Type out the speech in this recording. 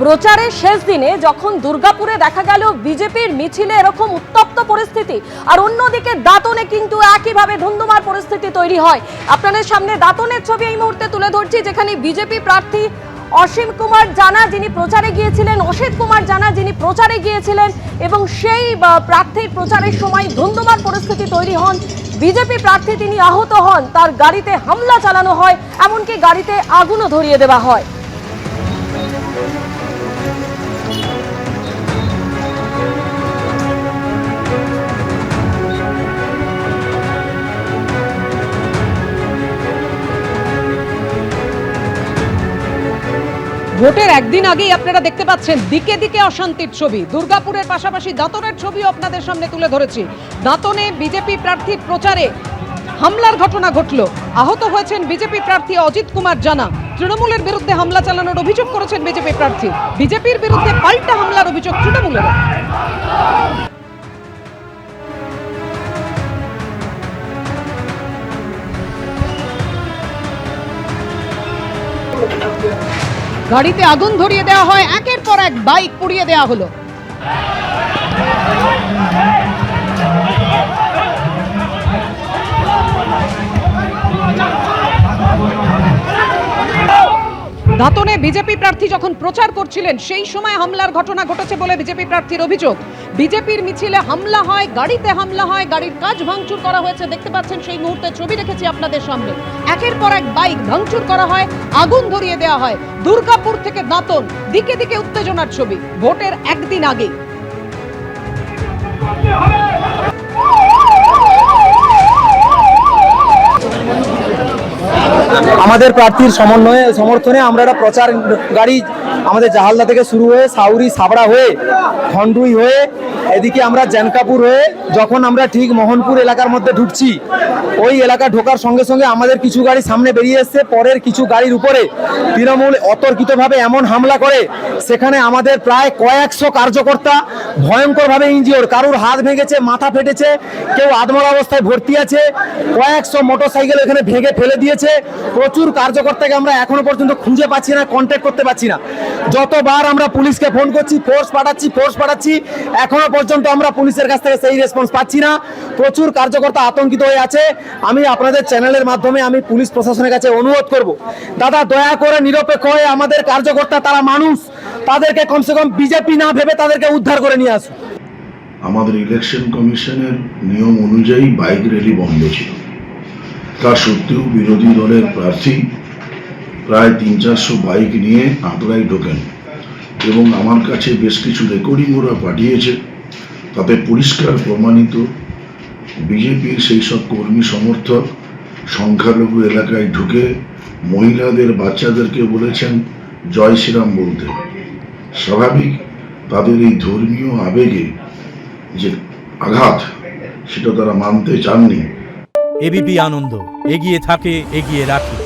প্রচারের শেষ দিনে যখন দুর্গাপুরে দেখা গেল বিজেপির মিছিলে এরকম উত্তপ্ত পরিস্থিতি, আর অন্যদিকে দাঁতনে কিন্তু একইভাবে ধুন্ধুমার পরিস্থিতি তৈরি হয়। আপনাদের সামনে দাঁতনের ছবি এই মুহূর্তে তুলে ধরছি, যেখানে বিজেপি প্রার্থী অসীম কুমার জানা যিনি প্রচারে গিয়েছিলেন, অসিত কুমার জানা যিনি প্রচারে গিয়েছিলেন, এবং সেই প্রার্থীর প্রচারের সময় ধুন্ধুমার পরিস্থিতি তৈরি হন। বিজেপি প্রার্থী তিনি আহত হন, তার গাড়িতে হামলা চালানো হয়, এমনকি গাড়িতে আগুনও ধরিয়ে দেওয়া হয়। ভোটের একদিন আগেই আপনারা দেখতে পাচ্ছেন দিকে দিকে অশান্তির ছবি। দুর্গাপুরের পাশাপাশি দাঁতনের ছবিও আপনাদের সামনে তুলে ধরেছি। দাঁতনে বিজেপি প্রার্থীর প্রচারে হামলার ঘটনা ঘটল। আহত হয়েছেন বিজেপি প্রার্থী অজিত কুমার জানা। তৃণমূলের বিরুদ্ধে হামলা চালানোর অভিযোগ করেছেন বিজেপি প্রার্থী। বিজেপির বিরুদ্ধে পাল্টা হামলার অভিযোগ তৃণমূলের। গাড়িতে আগুন ধরিয়ে দেওয়া হয়, একের পর এক বাইক পুড়িয়ে দেওয়া হলো। দাঁতনে বিজেপি প্রার্থী যখন প্রচার করছিলেন সেই সময় হামলার ঘটনা ঘটেছে বলে বিজেপি প্রার্থীর অভিযোগ। বিজেপির মিছিলে হামলা হয়, গাড়িতে হামলা হয়, গাড়ির কাচ ভাঙচুর করা হয়েছে। দেখতে পাচ্ছেন সেই মুহূর্তে ছবি রেখেছি আপনাদের সামনে। একের পর এক বাইক ভাঙচুর করা হয়, আগুন ধরিয়ে দেওয়া হয়। দুর্গাপুর থেকে দাঁতন, দিকে দিকে উত্তেজনার ছবি ভোটের একদিন আগে। আমাদের প্রার্থীর সমর্থনে আমরা একটা প্রচার গাড়ি আমাদের জাহালদা থেকে শুরু হয়ে সাউরি সাবড়া হয়ে খন্ডুই হয়ে এদিকে আমরা জ্যানকাপুর হয়ে যখন আমরা ঠিক মোহনপুর এলাকার মধ্যে ঢুকছি, ওই এলাকা ঢোকার সঙ্গে সঙ্গে আমাদের কিছু গাড়ি সামনে বেরিয়ে এসছে। পরের কিছু গাড়ির উপরে তৃণমূল অতর্কিতভাবে এমন হামলা করে, সেখানে আমাদের প্রায় কয়েকশো কার্যকর্তা ভয়ঙ্করভাবে ইনজিওর। কারুর হাত ভেঙেছে, মাথা ফেটেছে, কেউ আধমরা অবস্থায় ভর্তি আছে। কয়েকশো মোটরসাইকেল এখানে ভেঙে ফেলে দিয়েছে। প্রচুর কার্যকর্তাকে আমরা এখনো পর্যন্ত খুঁজে পাচ্ছি না, কন্ট্যাক্ট করতে পারছি না। যতবার আমরা পুলিশকে ফোন করছি, ফোর্স পাঠাচ্ছি, এখনো পর্যন্ত আমরা পুলিশের কাছ থেকে সেই রেসপন্স পাচ্ছি না। প্রচুর কার্যকর্তা আতঙ্কিত হয়ে আছে। আমি আপনাদের চ্যানেলের মাধ্যমে আমি পুলিশ প্রশাসনের কাছে অনুরোধ করব, দাদা দয়া করে নিরপেক্ষ হয়ে আমাদের কার্যকর্তা, তারা মানুষ, তাদেরকে কমসে কম বিজেপি না ভেবে তাদেরকে উদ্ধার করে নিয়ে আসুন। আমাদের ইলেকশন কমিশনের নিয়ম অনুযায়ী বাইক র্যালি বন্ধ ছিল। তা সত্ত্বেও বিরোধী দলের প্রার্থী প্রায় 300-400 বাইক নিয়ে আঁতরায় ঢোকেন এবং আমার কাছে বেশ কিছু রেকর্ডিং ওরা পাঠিয়েছে। তাতে পরিষ্কার প্রমাণিত বিজেপির সেই সব কর্মী সমর্থক সংখ্যালঘু এলাকায় ঢুকে মহিলাদের, বাচ্চাদেরকে বলেছেন জয় শ্রীরাম বলতে। স্বাভাবিক তাদের এই ধর্মীয় আবেগে যে আঘাত, সেটা তারা মানতে চাননি। এবিপি আনন্দ, এগিয়ে থাকে, এগিয়ে রাখে।